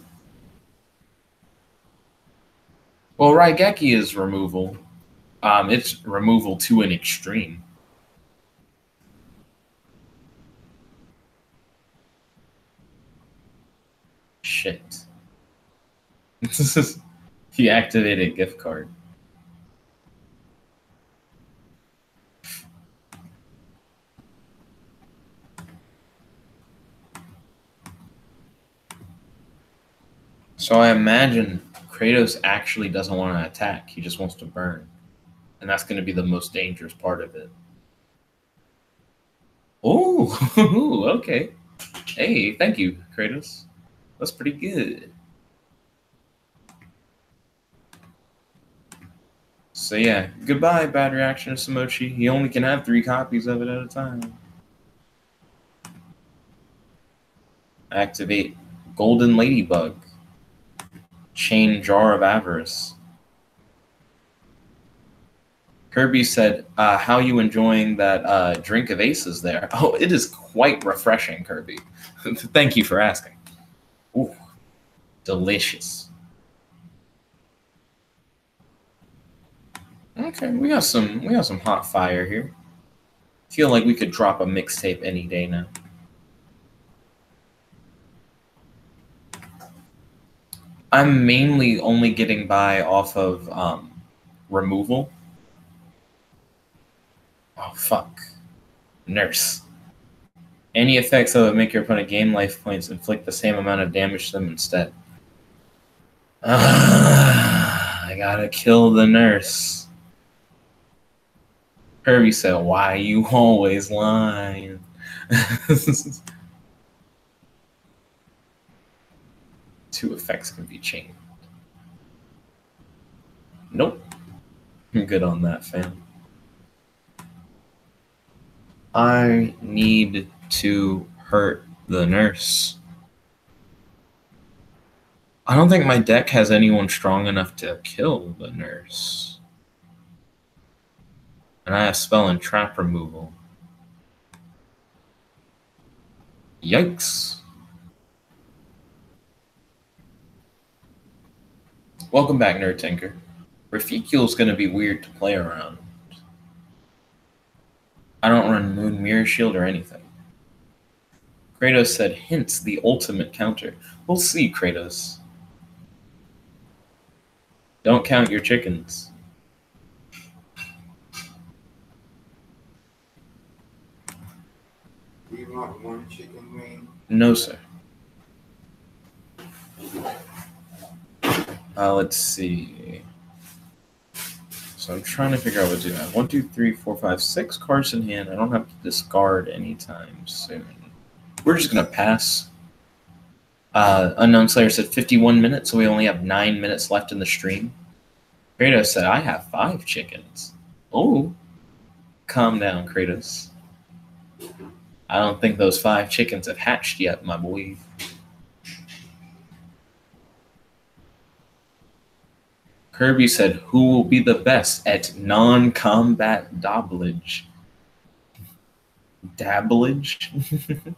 Well, Raigeki is removal. It's removal to an extreme. Shit. He activated a gift card. So I imagine Kratos actually doesn't want to attack. He just wants to burn. And that's going to be the most dangerous part of it. Oh, okay. Hey, thank you, Kratos. That's pretty good. So yeah, goodbye, bad reaction to Samochi. He only can have 3 copies of it at a time. Activate Golden Ladybug. Chain Jar of Avarice. Kirby said, how you enjoying that drink of aces there? Oh, it is quite refreshing, Kirby. Thank you for asking. Ooh, delicious. Okay, we got some hot fire here. Feel like we could drop a mixtape any day now. I'm mainly only getting by off of removal. Oh, fuck. Nurse. Any effects that would make your opponent gain life points inflict the same amount of damage to them instead. I gotta kill the nurse. Kirby said, "Why you always lying?" Two effects can be chained. Nope. I'm good on that, fam. I need to hurt the nurse. I don't think my deck has anyone strong enough to kill the nurse. And I have spell and trap removal. Yikes. Welcome back, Nerd Tinker. Refucule's going to be weird to play around. I don't run Moon Mirror Shield or anything. Kratos said, hints the ultimate counter. We'll see, Kratos. Don't count your chickens. Do you want one chicken wing? No, sir. Let's see. So I'm trying to figure out what to do. I have 1, 2, 3, 4, 5, 6 cards in hand. I don't have to discard anytime soon. We're just going to pass. Unknown Slayer said 51 minutes, so we only have 9 minutes left in the stream. Kratos said, I have 5 chickens. Oh, calm down, Kratos. I don't think those 5 chickens have hatched yet, my boy. Kirby said, who will be the best at non-combat dabblage? Dabblage?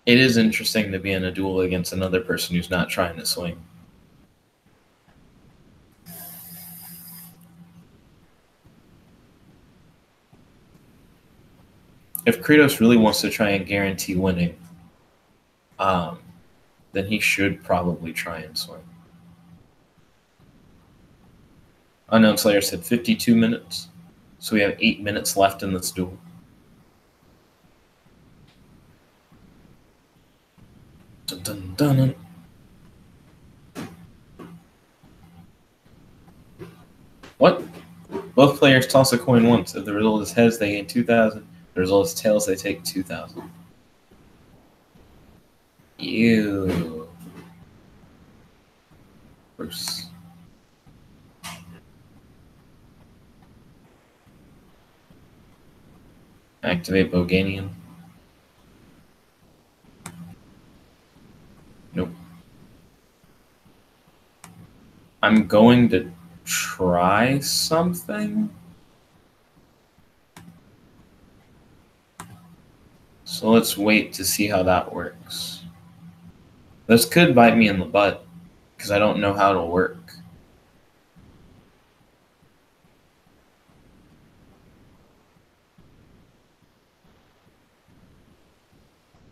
It is interesting to be in a duel against another person who's not trying to swing. If Kratos really wants to try and guarantee winning, then he should probably try and swing. Unknown Slayer said 52 minutes, so we have 8 minutes left in this duel. Dun, dun, dun, dun. What? Both players toss a coin once. If the result is heads, they gain 2,000. If the result is tails, they take 2,000. Ew. Gross. Activate Boganian. Nope. I'm going to try something. So let's wait to see how that works. This could bite me in the butt because I don't know how it'll work.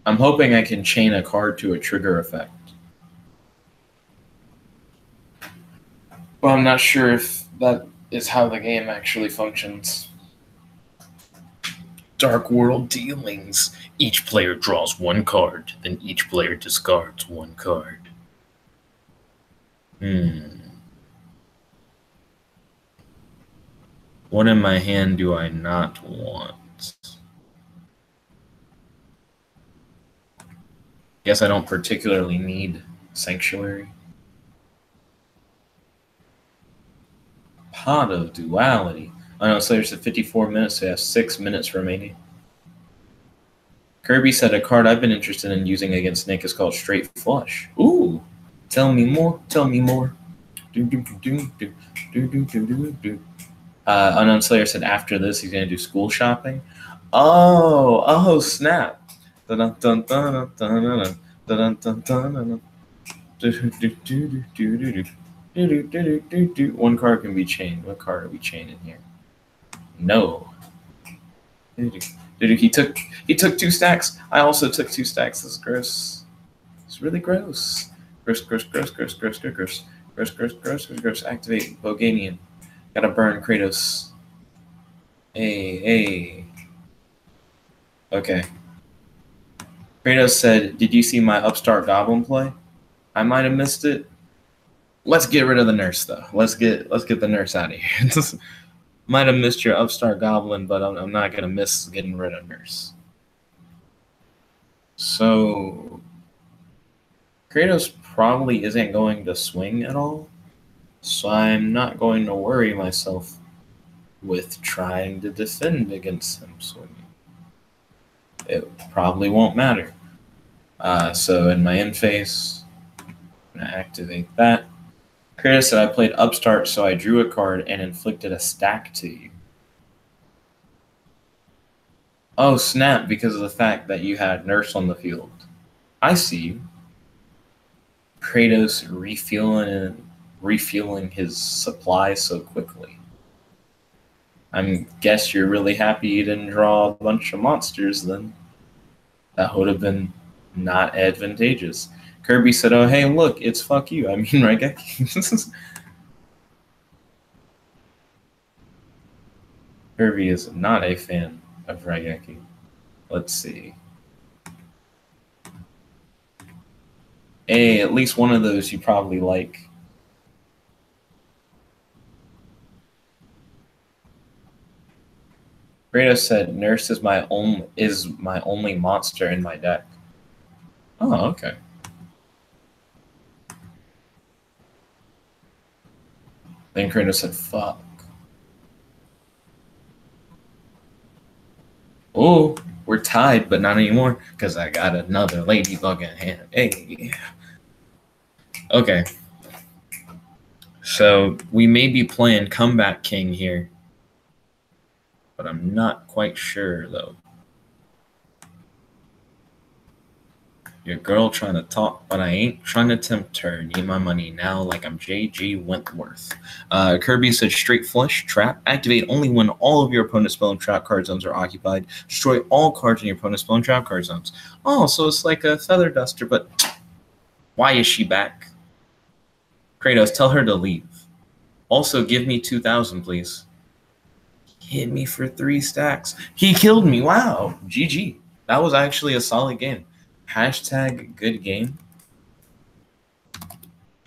I'm hoping I can chain a card to a trigger effect. Well, I'm not sure if that is how the game actually functions. Dark World Dealings. Each player draws 1 card, then each player discards 1 card. What in my hand do I not want? Guess I don't particularly need Sanctuary. Pot of Duality. I know Slayer said 54 minutes, so I have 6 minutes remaining. Kirby said a card I've been interested in using against Nick is called Straight Flush. Ooh, tell me more, tell me more. Unknown Slayer said after this he's going to do school shopping. Oh, snap. One card can be chained. What card are we chaining here? No. He took 2 stacks. I also took 2 stacks. This is gross. It's really gross. Gross. Activate Boganian. Gotta burn Kratos. Hey. Okay. Kratos said, "Did you see my upstart goblin play? I might have missed it. Let's get rid of the nurse though. Let's get the nurse out of here. Might have missed your upstart goblin, but I'm not gonna miss getting rid of nurse." So Kratos probably isn't going to swing at all, so I'm not going to worry myself with trying to defend against him swinging. It probably won't matter. So in my end phase, I'm going to activate that. Kratos said, "I played upstart, so I drew a card and inflicted a stack to you." Oh, snap, because of the fact that you had nurse on the field. I see you. Kratos refueling his supply so quickly. I guess you're really happy you didn't draw a bunch of monsters then. That would have been not advantageous. Kirby said, "Oh, hey, look, it's fuck you. I mean, Raigeki." Kirby is not a fan of Raigeki. Let's see. Hey, at least one of those you probably like. Kratos said, "Nurse is my only monster in my deck." Oh, okay. Then Kratos said, "Fuck." Oh, we're tied, but not anymore, because I got another ladybug in hand. Hey. Okay. So we may be playing Comeback King here, but I'm not quite sure, though. Your girl trying to talk, but I ain't trying to tempt her. Need my money now like I'm J.G. Wentworth. Kirby said, "Straight flush, trap. Activate only when all of your opponent's spell and trap card zones are occupied. Destroy all cards in your opponent's spell and trap card zones." Oh, so it's like a feather duster, but why is she back? Kratos, tell her to leave. Also, give me 2,000, please. Hit me for 3 stacks. He killed me. Wow. GG. That was actually a solid game. Hashtag good game.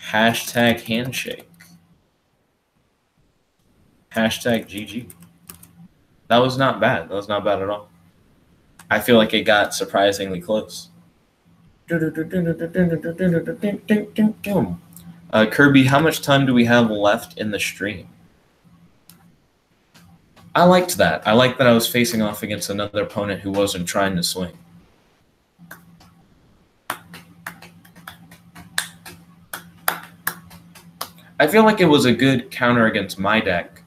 Hashtag handshake. Hashtag GG. That was not bad. That was not bad at all. I feel like it got surprisingly close. Kirby, how much time do we have left in the stream? I liked that. I liked that I was facing off against another opponent who wasn't trying to swing. I feel like it was a good counter against my deck,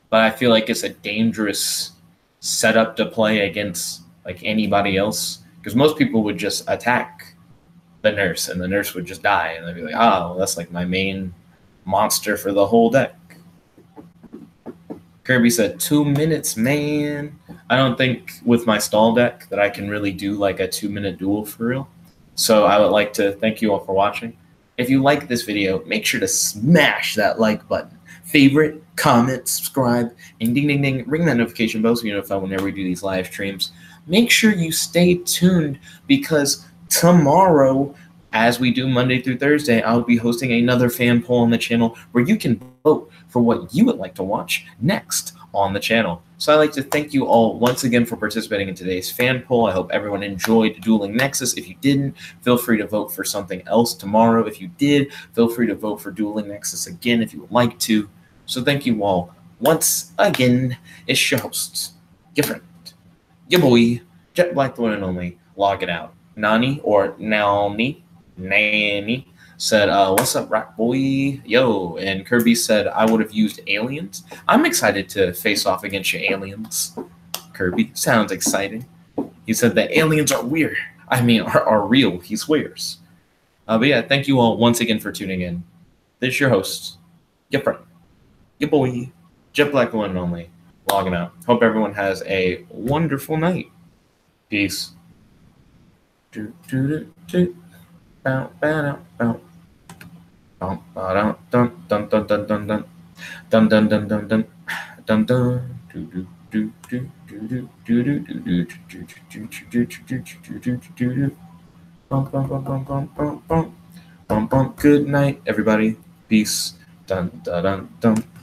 but I feel like it's a dangerous setup to play against like anybody else, because most people would just attack the nurse and the nurse would just die, and they'd be like, "Oh, that's like my main monster for the whole deck." Kirby said 2 minutes, man. I don't think with my stall deck that I can really do like a 2-minute duel for real. So I would like to thank you all for watching. If you like this video, make sure to smash that like button. Favorite, comment, subscribe, and ding, ding, ding, ring that notification bell so you're notified whenever we do these live streams. Make sure you stay tuned, because tomorrow, as we do Monday through Thursday, I'll be hosting another fan poll on the channel where you can vote for what you would like to watch next on the channel. So I'd like to thank you all once again for participating in today's fan poll. I hope everyone enjoyed Dueling Nexus. If you didn't, feel free to vote for something else tomorrow. If you did, feel free to vote for Dueling Nexus again if you would like to. So thank you all once again. It's your host, your friend, your boy, Jet Black, the one and only. Log it out. Nani or Nanny said, "What's up, rock boy? Yo." And Kirby said, "I would have used aliens." I'm excited to face off against your aliens. Kirby, sounds exciting. He said the aliens are weird. I mean, are real, he swears. But yeah, thank you all once again for tuning in. This is your host, your friend, your boy, Jet Black, the one and only, logging out. Hope everyone has a wonderful night. Peace. Bow, bow, bow. Dun dun dun dun dun dun dun dun dun dun dun dun dun dun dun Good night, everybody. Peace. Dun dun dun dun.